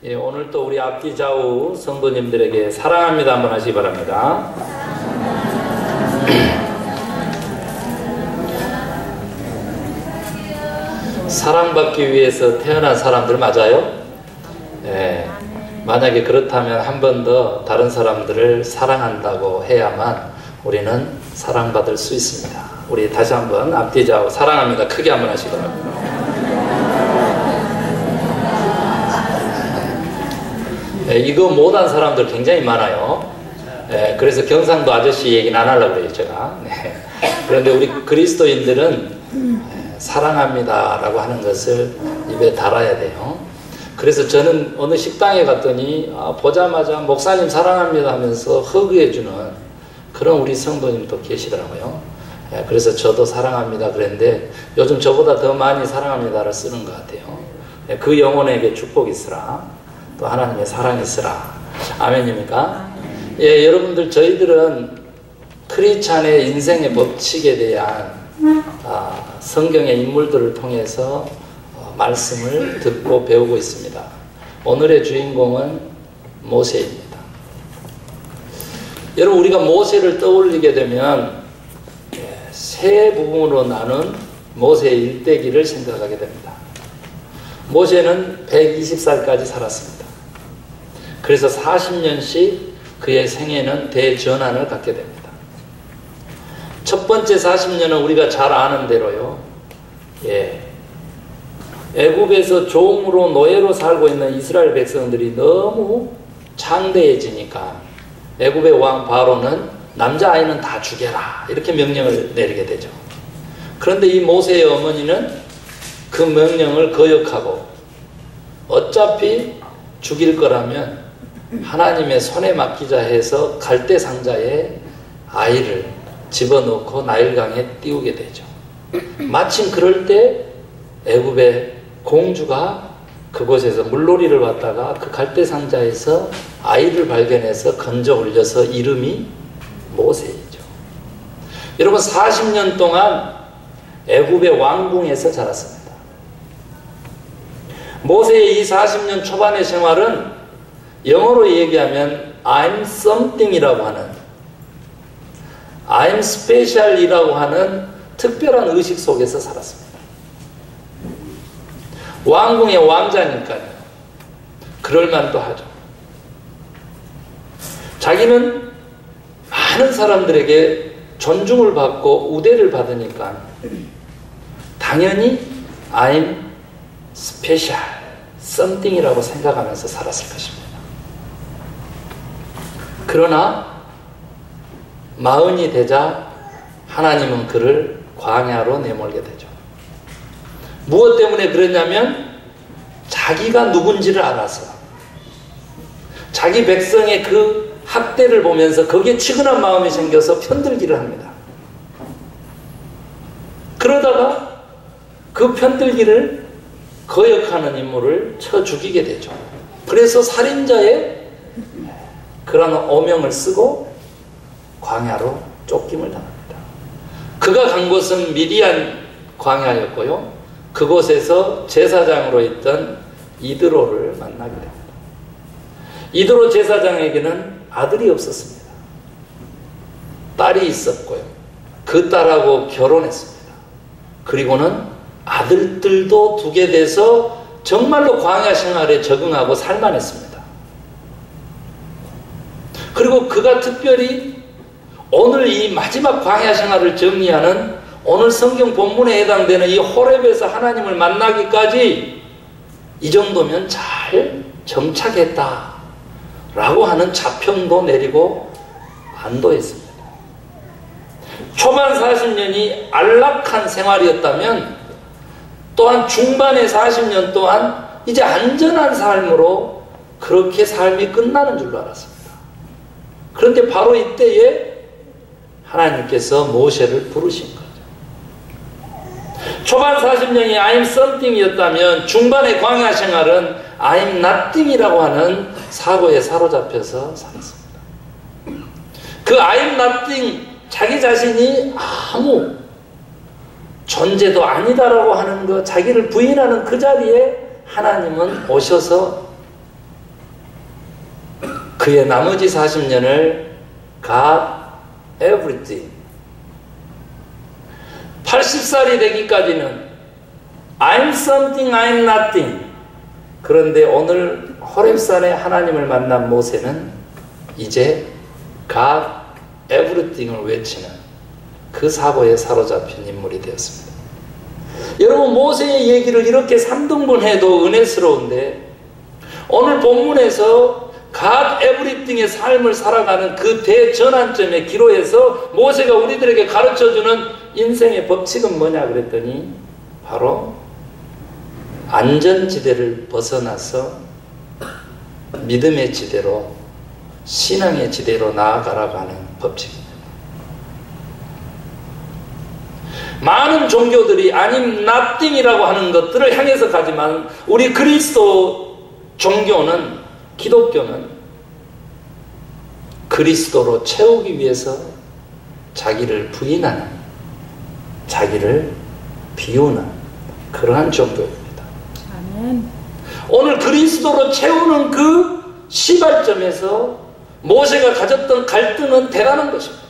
예, 오늘 또 우리 앞뒤 좌우 성도님들에게 사랑합니다 한번 하시기 바랍니다. 사랑받기 위해서 태어난 사람들 맞아요? 예, 만약에 그렇다면 한 번 더 다른 사람들을 사랑한다고 해야만 우리는 사랑받을 수 있습니다. 우리 다시 한번 앞뒤 좌우 사랑합니다 크게 한번 하시기 바랍니다. 예, 이거 못한 사람들 굉장히 많아요. 예, 그래서 경상도 아저씨 얘기는 안 하려고 그래요 제가. 네. 그런데 우리 그리스도인들은 사랑합니다 라고 하는 것을 입에 달아야 돼요. 그래서 저는 어느 식당에 갔더니 보자마자 목사님 사랑합니다 하면서 허그해주는 그런 우리 성도님도 계시더라고요. 예, 그래서 저도 사랑합니다 그랬는데 요즘 저보다 더 많이 사랑합니다를 쓰는 것 같아요. 예, 그 영혼에게 축복이 있으라, 또 하나님의 사랑이 있으라. 아멘입니까? 예, 여러분들 저희들은 크리스찬의 인생의 법칙에 대한 성경의 인물들을 통해서 말씀을 듣고 배우고 있습니다. 오늘의 주인공은 모세입니다. 여러분 우리가 모세를 떠올리게 되면 세 부분으로 나눈 모세의 일대기를 생각하게 됩니다. 모세는 120살까지 살았습니다. 그래서 40년씩 그의 생애는 대전환을 갖게 됩니다. 첫 번째 40년은 우리가 잘 아는 대로요. 예, 애굽에서 종으로 노예로 살고 있는 이스라엘 백성들이 너무 창대해지니까 애굽의 왕 바로는 남자아이는 다 죽여라 이렇게 명령을 내리게 되죠. 그런데 이 모세의 어머니는 그 명령을 거역하고 어차피 죽일 거라면 하나님의 손에 맡기자 해서 갈대 상자에 아이를 집어넣고 나일강에 띄우게 되죠. 마침 그럴 때 애굽의 공주가 그곳에서 물놀이를 왔다가 그 갈대 상자에서 아이를 발견해서 건져 올려서 이름이 모세이죠. 여러분 40년 동안 애굽의 왕궁에서 자랐습니다. 모세의 이 40년 초반의 생활은 영어로 얘기하면 I'm something이라고 하는, I'm special이라고 하는 특별한 의식 속에서 살았습니다. 왕궁의 왕자니까요. 그럴만도 하죠. 자기는 많은 사람들에게 존중을 받고 우대를 받으니까 당연히 I'm special, something이라고 생각하면서 살았을 것입니다. 그러나 마흔이 되자 하나님은 그를 광야로 내몰게 되죠. 무엇 때문에 그랬냐면 자기가 누군지를 알아서 자기 백성의 그 학대를 보면서 거기에 치근한 마음이 생겨서 편들기를 합니다. 그러다가 그 편들기를 거역하는 인물을 쳐 죽이게 되죠. 그래서 살인자의 그런 오명을 쓰고 광야로 쫓김을 당합니다. 그가 간 곳은 미디안 광야였고요. 그곳에서 제사장으로 있던 이드로를 만나게 됩니다. 이드로 제사장에게는 아들이 없었습니다. 딸이 있었고요. 그 딸하고 결혼했습니다. 그리고는 아들들도 두게 돼서 정말로 광야 생활에 적응하고 살만했습니다. 그리고 그가 특별히 오늘 이 마지막 광야 생활을 정리하는 오늘 성경 본문에 해당되는 이 호렙에서 하나님을 만나기까지 이 정도면 잘 정착했다 라고 하는 자평도 내리고 안도했습니다. 초반 40년이 안락한 생활이었다면 또한 중반의 40년 동안 이제 안전한 삶으로 그렇게 삶이 끝나는 줄로 알았습니다. 그런데 바로 이때에 하나님께서 모세를 부르신 거죠. 초반 40년이 I'm something이었다면 중반의 광야 생활은 I'm nothing이라고 하는 사고에 사로잡혀서 살았습니다. 그 I'm nothing, 자기 자신이 아무 존재도 아니다라고 하는 것, 자기를 부인하는 그 자리에 하나님은 오셔서 그의 나머지 40년을 God everything. 80살이 되기까지는 I'm something, I'm nothing. 그런데 오늘 호렙산에 하나님을 만난 모세는 이제 God everything을 외치는 그 사고에 사로잡힌 인물이 되었습니다. 여러분, 모세의 얘기를 이렇게 3등분해도 은혜스러운데 오늘 본문에서 God everything의 삶을 살아가는 그 대전환점의 기로에서 모세가 우리들에게 가르쳐주는 인생의 법칙은 뭐냐 그랬더니 바로 안전지대를 벗어나서 믿음의 지대로, 신앙의 지대로 나아가라고 하는 법칙입니다. 많은 종교들이 I'm nothing이라고 하는 것들을 향해서 가지만 우리 그리스도 종교는, 기독교는 그리스도로 채우기 위해서 자기를 부인하는, 자기를 비우는 그러한 종교입니다. 아멘. 오늘 그리스도로 채우는 그 시발점에서 모세가 가졌던 갈등은 대단한 것입니다.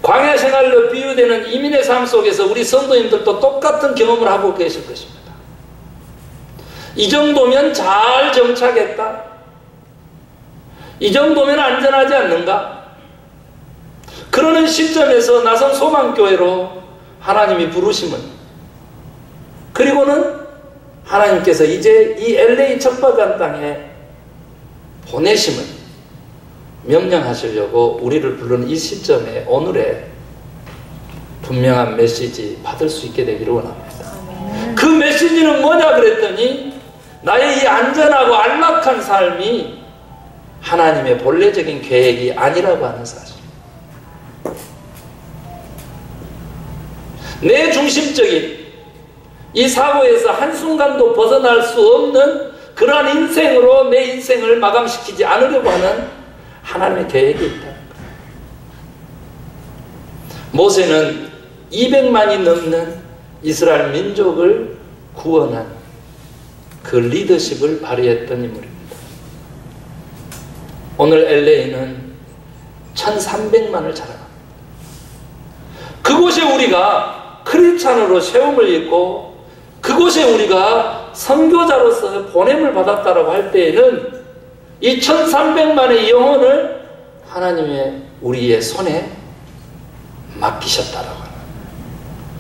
광야 생활로 비유되는 이민의 삶 속에서 우리 성도님들도 똑같은 경험을 하고 계실 것입니다. 이 정도면 잘 정착했다. 이 정도면 안전하지 않는가? 그러는 시점에서 나선 소망교회로 하나님이 부르심을, 그리고는 하나님께서 이제 이 LA 척박한 땅에 보내심을 명령하시려고 우리를 부르는 이 시점에 오늘의 분명한 메시지 받을 수 있게 되기를 원합니다. 그 메시지는 뭐냐 그랬더니 나의 이 안전하고 안락한 삶이 하나님의 본래적인 계획이 아니라고 하는 사실. 내 중심적인 이 사고에서 한순간도 벗어날 수 없는 그러한 인생으로 내 인생을 마감시키지 않으려고 하는 하나님의 계획이 있다. 모세는 200만이 넘는 이스라엘 민족을 구원한 그 리더십을 발휘했던 인물입니다. 오늘 LA는 1300만을 자랑합니다. 그곳에 우리가 크리스찬으로 세움을 입고 그곳에 우리가 선교자로서 보냄을 받았다라고 할 때에는 이 1300만의 영혼을 하나님의 우리의 손에 맡기셨다라고 하는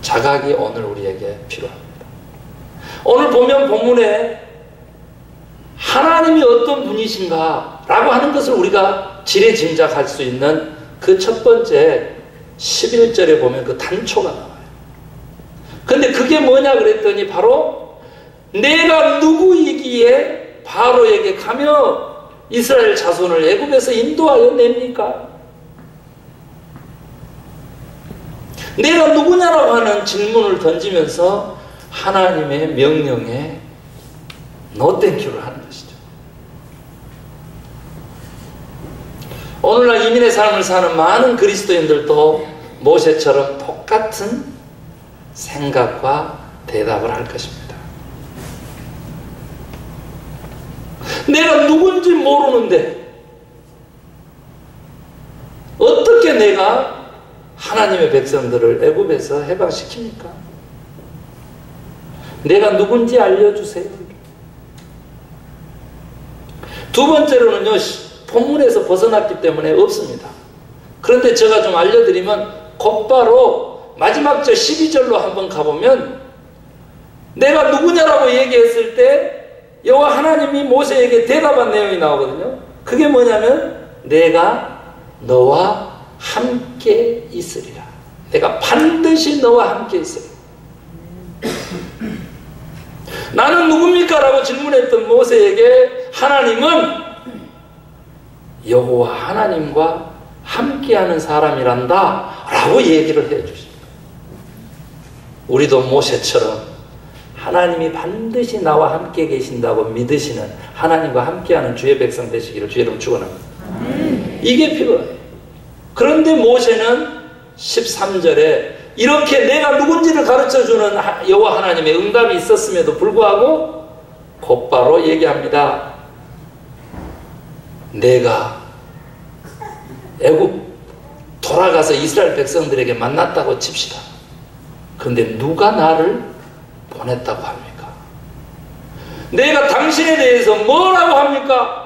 자각이 오늘 우리에게 필요합니다. 오늘 보면 본문에 하나님이 어떤 분이신가 라고 하는 것을 우리가 지레짐작할 수 있는 그 첫 번째 11절에 보면 그 단초가 나와요. 근데 그게 뭐냐 그랬더니 바로 내가 누구이기에 바로에게 가며 이스라엘 자손을 애굽에서 인도하여 냅니까? 내가 누구냐라고 하는 질문을 던지면서 하나님의 명령에 노땡큐를 하는 것이죠. 오늘날 이민의 삶을 사는 많은 그리스도인들도 모세처럼 똑같은 생각과 대답을 할 것입니다. 내가 누군지 모르는데 어떻게 내가 하나님의 백성들을 애굽에서 해방시킵니까? 내가 누군지 알려주세요. 두 번째로는요, 본문에서 벗어났기 때문에 없습니다. 그런데 제가 좀 알려드리면 곧바로 마지막 절 12절로 한번 가보면 내가 누구냐라고 얘기했을 때 여호와 하나님이 모세에게 대답한 내용이 나오거든요. 그게 뭐냐면 내가 너와 함께 있으리라. 내가 반드시 너와 함께 있으리라. 나는 누굽니까? 라고 질문했던 모세에게 하나님은 여호와 하나님과 함께하는 사람이란다 라고 얘기를 해주십니다. 우리도 모세처럼 하나님이 반드시 나와 함께 계신다고 믿으시는 하나님과 함께하는 주의 백성 되시기를 주의 이름 축원합니다. 이게 필요해요. 그런데 모세는 13절에 이렇게 내가 누군지를 가르쳐주는 여호와 하나님의 응답이 있었음에도 불구하고 곧바로 얘기합니다. 내가 애굽 돌아가서 이스라엘 백성들에게 만났다고 칩시다. 그런데 누가 나를 보냈다고 합니까? 내가 당신에 대해서 뭐라고 합니까?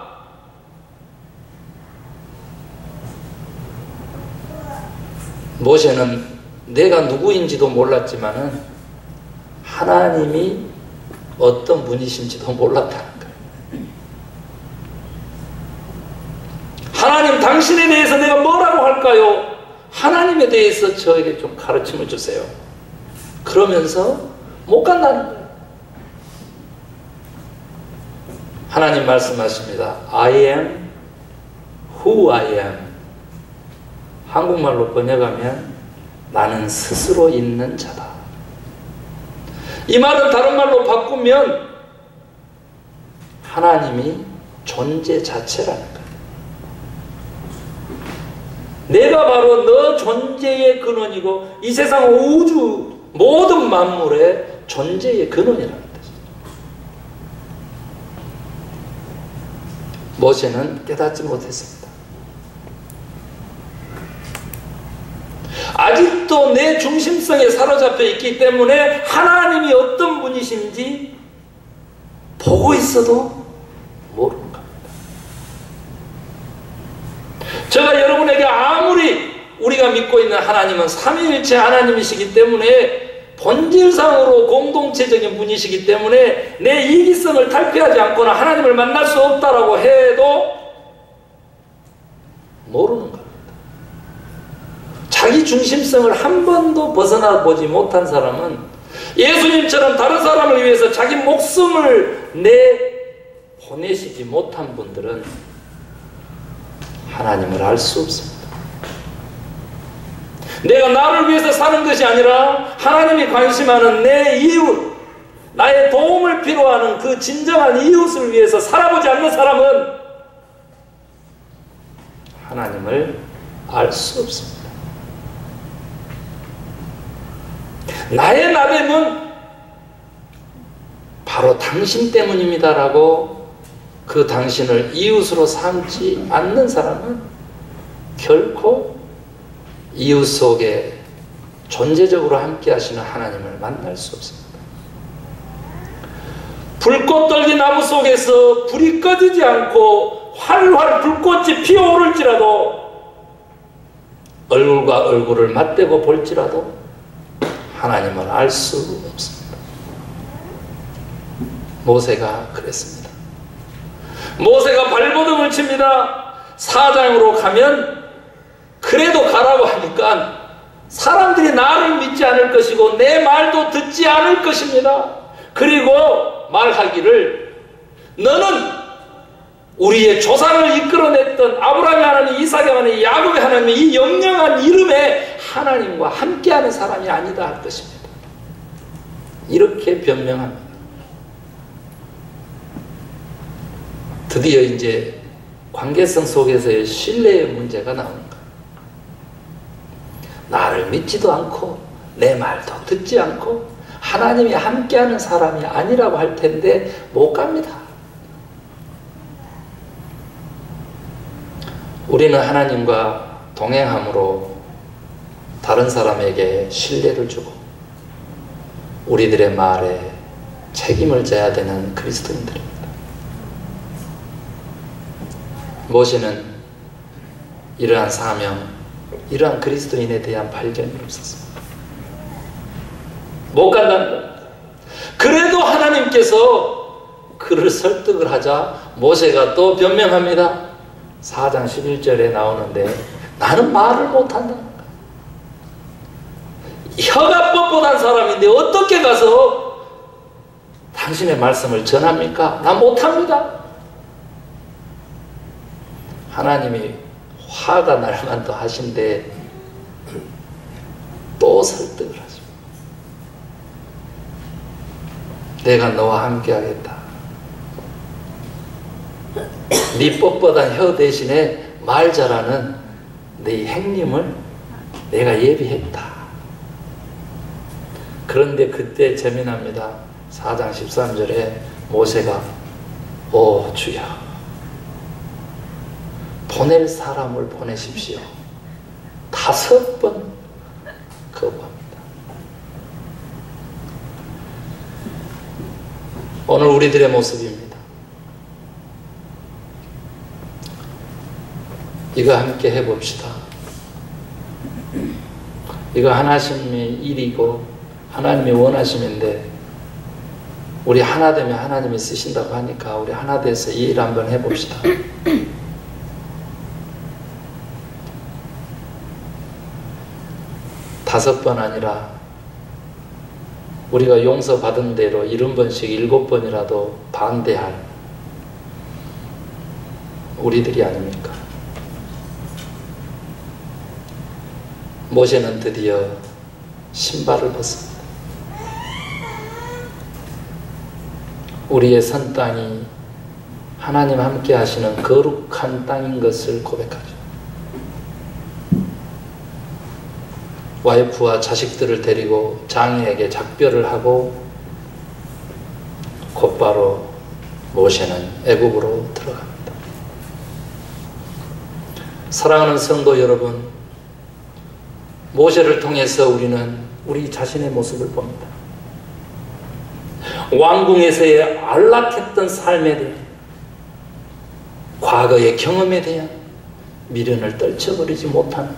모세는 내가 누구인지도 몰랐지만은 하나님이 어떤 분이신지도 몰랐다는 거예요. 하나님, 당신에 대해서 내가 뭐라고 할까요? 하나님에 대해서 저에게 좀 가르침을 주세요. 그러면서 못 간다는 거예요. 하나님 말씀하십니다. I am who I am. 한국말로 번역하면 나는 스스로 있는 자다. 이 말은 다른 말로 바꾸면 하나님이 존재 자체라는 거예요. 내가 바로 너 존재의 근원이고 이 세상 우주 모든 만물의 존재의 근원이라는 뜻이죠. 모세는 깨닫지 못했습니다. 아직도 내 중심성에 사로잡혀 있기 때문에 하나님이 어떤 분이신지 보고 있어도 모르는 겁니다. 제가 여러분에게 아무리 우리가 믿고 있는 하나님은 삼위일체 하나님이시기 때문에 본질상으로 공동체적인 분이시기 때문에 내 이기성을 탈피하지 않거나 하나님을 만날 수 없다라고 해도 모르는 겁니다. 자기 중심성을 한 번도 벗어나 보지 못한 사람은 예수님처럼 다른 사람을 위해서 자기 목숨을 보내시지 못한 분들은 하나님을 알 수 없습니다. 내가 나를 위해서 사는 것이 아니라 하나님이 관심하는 내 이웃, 나의 도움을 필요하는 그 진정한 이웃을 위해서 살아보지 않는 사람은 하나님을 알 수 없습니다. 나의 나됨은 바로 당신 때문입니다라고 그 당신을 이웃으로 삼지 않는 사람은 결코 이웃 속에 존재적으로 함께 하시는 하나님을 만날 수 없습니다. 불꽃 떨기 나무 속에서 불이 꺼지지 않고 활활 불꽃이 피어오를지라도 얼굴과 얼굴을 맞대고 볼지라도 하나님을 알 수 없습니다. 모세가 그랬습니다. 모세가 발버둥을 칩니다. 사장으로 가면 그래도 가라고 하니까 사람들이 나를 믿지 않을 것이고 내 말도 듣지 않을 것입니다. 그리고 말하기를 너는 우리의 조상을 이끌어냈던 아브라함의 하나님, 이삭의 하나님, 야곱의 하나님, 이 영영한 이름의 하나님과 함께하는 사람이 아니다 할 것입니다. 이렇게 변명합니다. 드디어 이제 관계성 속에서의 신뢰의 문제가 나오는 거예요. 나를 믿지도 않고 내 말도 듣지 않고 하나님이 함께하는 사람이 아니라고 할 텐데 못 갑니다. 우리는 하나님과 동행함으로 다른 사람에게 신뢰를 주고 우리들의 말에 책임을 져야 되는 그리스도인들입니다. 모세는 이러한 사명, 이러한 그리스도인에 대한 발견이 없었습니다. 못 간다는 겁니다. 그래도 하나님께서 그를 설득을 하자 모세가 또 변명합니다. 4장 11절에 나오는데 나는 말을 못한다는 거야. 혀가 뻣뻣한 사람인데 어떻게 가서 당신의 말씀을 전합니까? 난 못합니다. 하나님이 화가 날 만도 하신데 또 설득을 하죠. 내가 너와 함께 하겠다. 네 뻣뻣한 혀 대신에 말 잘하는 네 행님을 내가 예비했다. 그런데 그때 재미납니다. 4장 13절에 모세가 오 주여 보낼 사람을 보내십시오. 5번 거부합니다. 오늘 우리들의 모습입니다. 이거 함께 해봅시다. 이거 하나님의 일이고 하나님의 원하심인데 우리 하나 되면 하나님이 쓰신다고 하니까 우리 하나 돼서 이 일 한번 해봅시다. 다섯 번 아니라 우리가 용서받은 대로 70번씩 7번이라도 반대할 우리들이 아닙니까? 모세는 드디어 신발을 벗습니다. 우리의 선 땅이 하나님 함께 하시는 거룩한 땅인 것을 고백하죠. 와이프와 자식들을 데리고 장인에게 작별을 하고 곧바로 모세는 애굽으로 들어갑니다. 사랑하는 성도 여러분, 모세를 통해서 우리는 우리 자신의 모습을 봅니다. 왕궁에서의 안락했던 삶에 대한, 과거의 경험에 대한 미련을 떨쳐버리지 못하는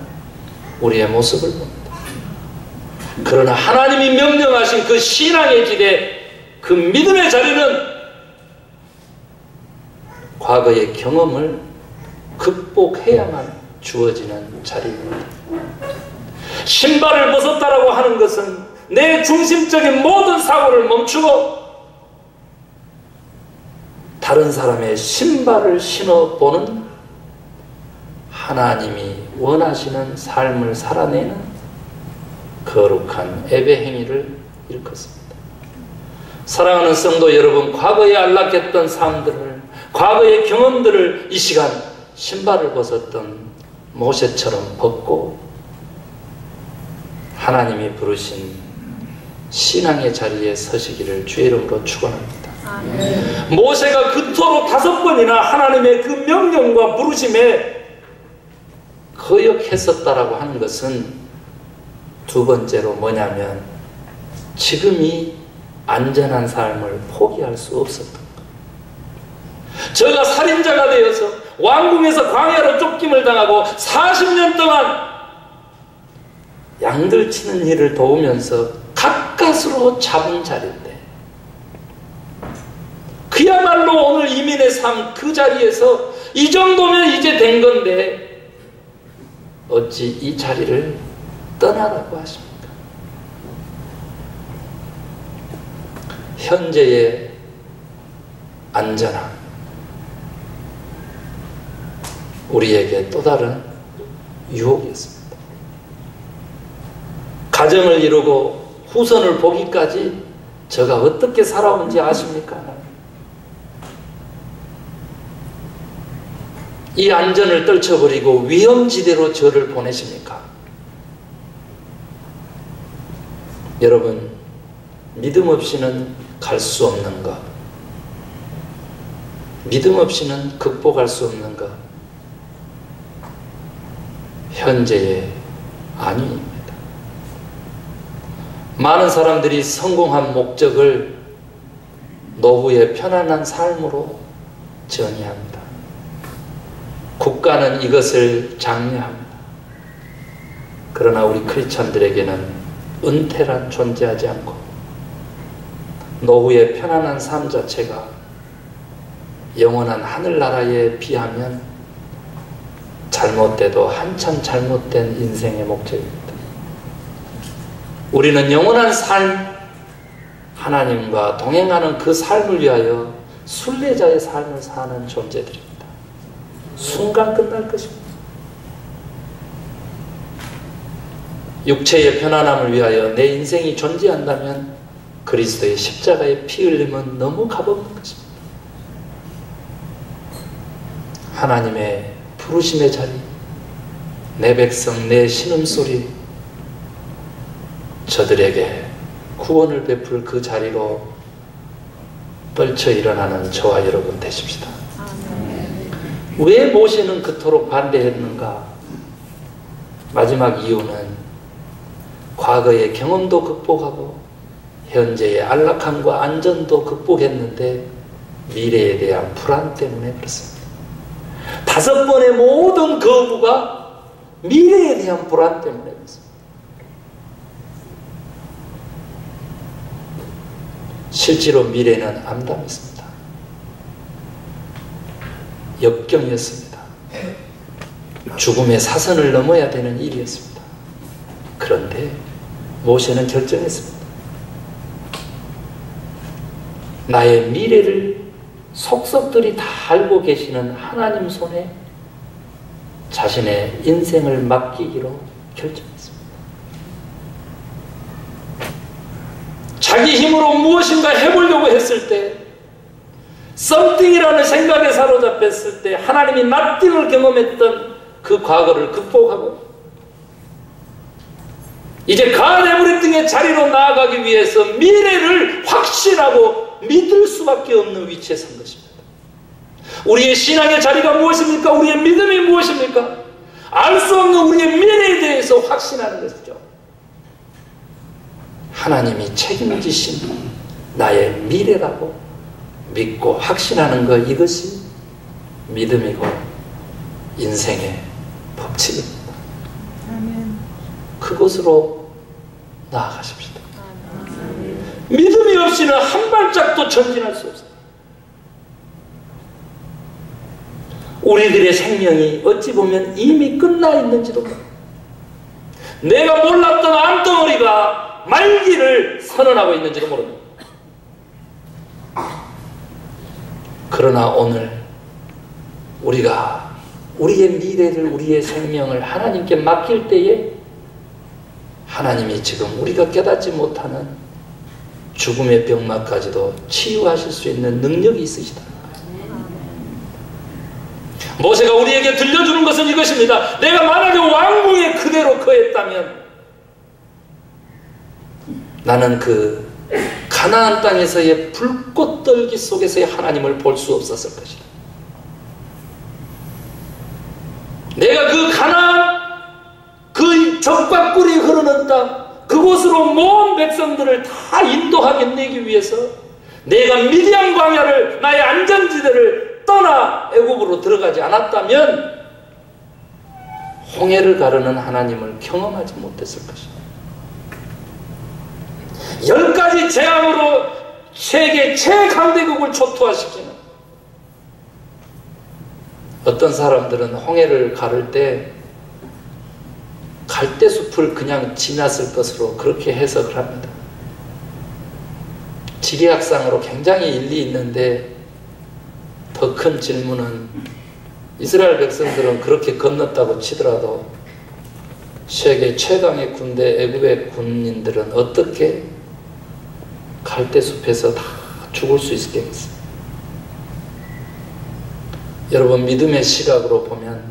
우리의 모습을 봅니다. 그러나 하나님이 명령하신 그 신앙의 길에 그 믿음의 자리는 과거의 경험을 극복해야만 주어지는 자리입니다. 신발을 벗었다라고 하는 것은 내 중심적인 모든 사고를 멈추고 다른 사람의 신발을 신어보는 하나님이 원하시는 삶을 살아내는 거룩한 예배 행위를 일컫습니다. 사랑하는 성도 여러분, 과거에 안락했던 삶들을, 과거의 경험들을 이 시간 신발을 벗었던 모세처럼 벗고 하나님이 부르신 신앙의 자리에 서시기를 주의 이름으로 축원합니다. 아멘. 모세가 그토록 5번이나 하나님의 그 명령과 부르심에 거역했었다라고 하는 것은 두 번째로 뭐냐면 지금 이 안전한 삶을 포기할 수 없었던 것. 저가 살인자가 되어서 왕궁에서 광야로 쫓김을 당하고 40년 동안 양들 치는 일을 도우면서 가까스로 잡은 자리인데 그야말로 오늘 이민의 삶 그 자리에서 이 정도면 이제 된 건데 어찌 이 자리를 떠나라고 하십니까? 현재의 안전함, 우리에게 또 다른 유혹이었습니다. 가정을 이루고 후손을 보기까지 저가 어떻게 살아온지 아십니까? 이 안전을 떨쳐버리고 위험지대로 저를 보내십니까? 여러분, 믿음 없이는 갈 수 없는 것, 믿음 없이는 극복할 수 없는 것, 현재의 안위입니다. 많은 사람들이 성공한 목적을 노후의 편안한 삶으로 정의합니다. 국가는 이것을 장려합니다. 그러나 우리 크리스찬들에게는 은퇴란 존재하지 않고 노후의 편안한 삶 자체가 영원한 하늘나라에 비하면 잘못돼도 한참 잘못된 인생의 목적입니다. 우리는 영원한 삶, 하나님과 동행하는 그 삶을 위하여 순례자의 삶을 사는 존재들입니다. 순간 끝날 것입니다. 육체의 편안함을 위하여 내 인생이 존재한다면 그리스도의 십자가의 피 흘림은 너무 값없는 것입니다. 하나님의 부르심의 자리, 내 백성, 내 신음소리, 저들에게 구원을 베풀 그 자리로 떨쳐 일어나는 저와 여러분 되십시다. 왜 모세는 그토록 반대했는가? 마지막 이유는 과거의 경험도 극복하고 현재의 안락함과 안전도 극복했는데 미래에 대한 불안 때문에 그렇습니다. 5번의 모든 거부가 미래에 대한 불안 때문에 그렇습니다. 실제로 미래는 암담했습니다. 역경이었습니다. 죽음의 사선을 넘어야 되는 일이었습니다. 그런데 모세는 결정했습니다. 나의 미래를 속속들이 다 알고 계시는 하나님 손에 자신의 인생을 맡기기로 결정했습니다. 자기 힘으로 무엇인가 해보려고 했을 때, 썸띵이라는 생각에 사로잡혔을 때 하나님이 nothing을 경험했던 그 과거를 극복하고 이제 God everything의 자리로 나아가기 위해서 미래를 확신하고 믿을 수밖에 없는 위치에 선 것입니다. 우리의 신앙의 자리가 무엇입니까? 우리의 믿음이 무엇입니까? 알 수 없는 우리의 미래에 대해서 확신하는 것이죠. 하나님이 책임지신 나의 미래라고 믿고 확신하는 것, 이것이 믿음이고 인생의 법칙입니다. 그곳으로 나아가십시다. 믿음이 없이는 한 발짝도 전진할 수 없어요. 우리들의 생명이 어찌 보면 이미 끝나 있는지도 모릅니다. 내가 몰랐던 암덩어리가 말기를 선언하고 있는지도 모릅니다. 그러나 오늘 우리가 우리의 미래를, 우리의 생명을 하나님께 맡길 때에 하나님이 지금 우리가 깨닫지 못하는 죽음의 병마까지도 치유하실 수 있는 능력이 있으시다는 거예요. 모세가 우리에게 들려주는 것은 이것입니다. 내가 만약에 왕궁에 그대로 거했다면 나는 그 가나안 땅에서의 불꽃 떨기 속에서의 하나님을 볼 수 없었을 것이다. 내가 그 가나안, 그 적과 꿀이 흐르는 땅, 그곳으로 모은 백성들을 다 인도하게 내기 위해서 내가 미디안 광야를, 나의 안전지대를 떠나 애굽으로 들어가지 않았다면 홍해를 가르는 하나님을 경험하지 못했을 것이다. 10가지 재앙으로 세계 최강대국을 초토화시키는, 어떤 사람들은 홍해를 가를 때 갈대숲을 그냥 지났을 것으로 그렇게 해석을 합니다. 지리학상으로 굉장히 일리 있는데 더 큰 질문은 이스라엘 백성들은 그렇게 건넜다고 치더라도 세계 최강의 군대 애굽의 군인들은 어떻게 갈대숲에서 다 죽을 수 있겠어요? 여러분, 믿음의 시각으로 보면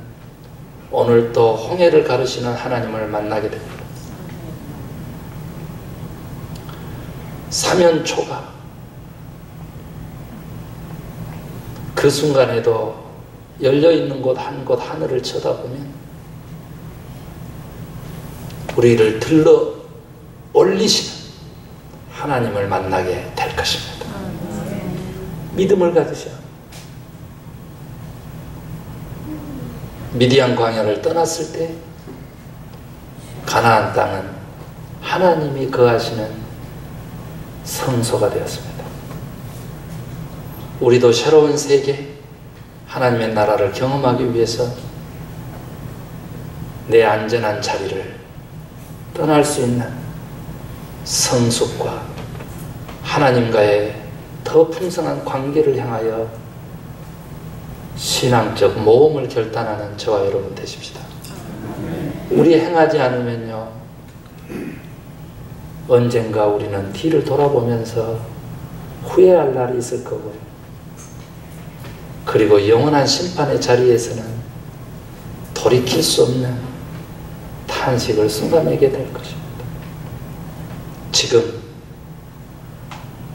오늘 또 홍해를 가르시는 하나님을 만나게 됩니다. 사면초가 그 순간에도 열려있는 곳 한 곳 하늘을 쳐다보면 우리를 들러 올리시는 하나님을 만나게 될 것입니다. 믿음을 가지셔. 미디안 광야를 떠났을 때 가나안 땅은 하나님이 거하시는 성소가 되었습니다. 우리도 새로운 세계, 하나님의 나라를 경험하기 위해서 내 안전한 자리를 떠날 수 있는 성숙과 하나님과의 더 풍성한 관계를 향하여 신앙적 모험을 결단하는 저와 여러분 되십시다. 우리 행하지 않으면요, 언젠가 우리는 뒤를 돌아보면서 후회할 날이 있을 거고요. 그리고 영원한 심판의 자리에서는 돌이킬 수 없는 탄식을 순간내게 될 것입니다. 지금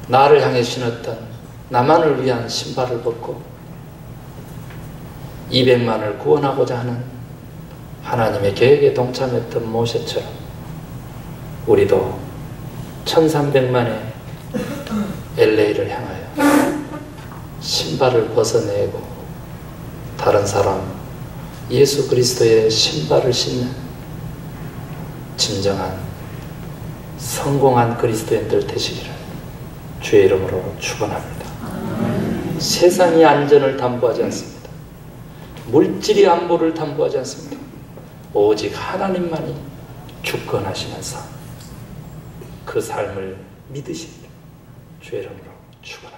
나를 향해 신었던 나만을 위한 신발을 벗고 200만을 구원하고자 하는 하나님의 계획에 동참했던 모세처럼 우리도 1300만의 LA를 향하여 신발을 벗어내고 다른 사람 예수 그리스도의 신발을 신는 진정한 성공한 그리스도인들 되시기를 주의 이름으로 축원합니다. 세상이 안전을 담보하지 않습니다. 물질이 안보를 담보하지 않습니다. 오직 하나님만이 주권하시는 삶, 그 삶을 믿으십니다. 주의 이름으로 축원합니다.